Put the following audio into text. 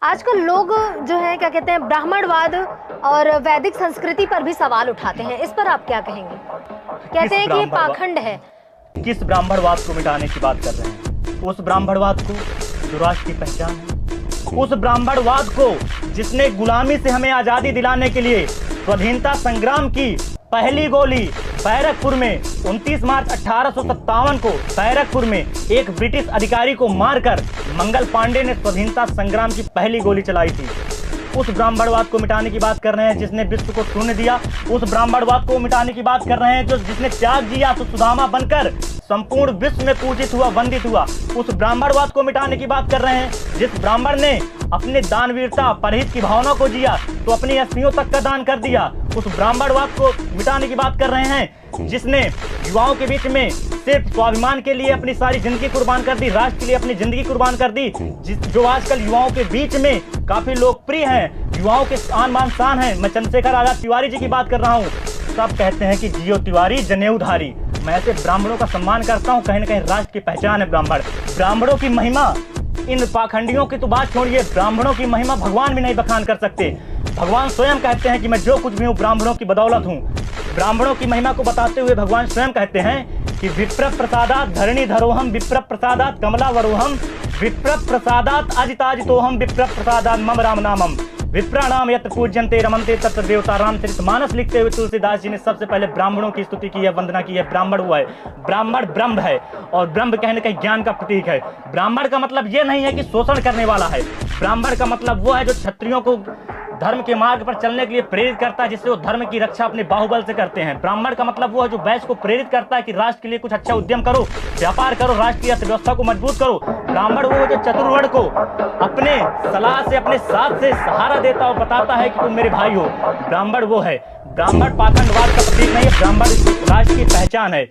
आजकल लोग जो है क्या कहते हैं ब्राह्मणवाद और वैदिक संस्कृति पर भी सवाल उठाते हैं। इस पर आप क्या कहेंगे? कहते हैं कि ये पाखंड है। किस ब्राह्मणवाद को मिटाने की बात कर रहे हैं? उस ब्राह्मणवाद को जो राष्ट्र की पहचान है, उस ब्राह्मणवाद को जिसने गुलामी से हमें आजादी दिलाने के लिए स्वाधीनता संग्राम की पहली गोली बैरकपुर में 29 मार्च 1857 को बैरकपुर में एक ब्रिटिश अधिकारी को मारकर मंगल पांडे ने स्वाधीनता संग्राम की पहली गोली चलाई थी। उस ब्राह्मणवाद को मिटाने की बात कर रहे हैं जिसने विश्व को शून्य दिया। उस ब्राह्मणवाद को मिटाने की बात कर रहे हैं जो जिसने त्याग दिया तो सुदामा बनकर संपूर्ण विश्व में पूजित हुआ, वंदित हुआ। उस ब्राह्मणवाद को मिटाने की बात कर रहे हैं जिस ब्राह्मण ने अपने दानवीरता परहित की भावना को जिया तो अपनी अस्थियों तक का दान कर दिया। उस ब्राह्मणवाद को मिटाने की बात कर रहे हैं जिसने युवाओं के बीच में सिर्फ स्वाभिमान के लिए अपनी सारी जिंदगी कुर्बान कर दी, राष्ट्र के लिए अपनी जिंदगी कुर्बान कर दी, जो आजकल युवाओं के बीच में काफी लोकप्रिय हैं, युवाओं के आन बान शान हैं। मैं चंद्रशेखर आजाद तिवारी जी की बात कर रहा हूँ। सब कहते हैं कि जियो तिवारी जनेऊधारी। मैं ऐसे ब्राह्मणों का सम्मान करता हूँ, कहीं ना कहीं राष्ट्र की पहचान है ब्राह्मण। ब्राह्मणों की महिमा, इन पाखंडियों की तो बात छोड़िए, ब्राह्मणों की महिमा भगवान भी नहीं बखान कर सकते। भगवान स्वयं कहते हैं कि मैं जो कुछ भी हूँ ब्राह्मणों की बदौलत हूँ। ब्राह्मणों की महिमा को बताते हुए भगवान स्वयं कहते हैं कि विप्र प्रसादात धरणी धरोहम, विप्र प्रसादात कमला वरोहम, विप्र प्रसादात अजिताजितोहम, विप्र प्रसादात मम राम नामम, विप्राणाम यत्र पूज्यन्ते रमन्ते तत्र देवता। रामचरितमानस लिखते हुए तुलसीदास जी ने सबसे पहले ब्राह्मणों की स्तुति की है, वंदना की है। ब्राह्मण हुआ है, ब्राह्मण ब्रह्म है और ब्रह्म कहीं ना कहीं ज्ञान का प्रतीक है। ब्राह्मण का मतलब ये नहीं है कि शोषण करने वाला है। ब्राह्मण का मतलब वो है जो क्षत्रियों को धर्म के मार्ग पर चलने के लिए प्रेरित करता है, जिससे वो धर्म की रक्षा अपने बाहुबल से करते हैं। ब्राह्मण का मतलब वो है जो वैश्य को प्रेरित करता है कि राष्ट्र के लिए कुछ अच्छा उद्यम करो, व्यापार करो, राष्ट्र की अर्थव्यवस्था को मजबूत करो। ब्राह्मण वो जो चतुर्वर्ण को अपने सलाह से, अपने साथ से सहारा देता और बताता है कि तुम मेरे भाई हो। ब्राह्मण वो है। ब्राह्मण पाखंडवाद का प्रतीक नहीं है, ब्राह्मण राष्ट्र की पहचान है।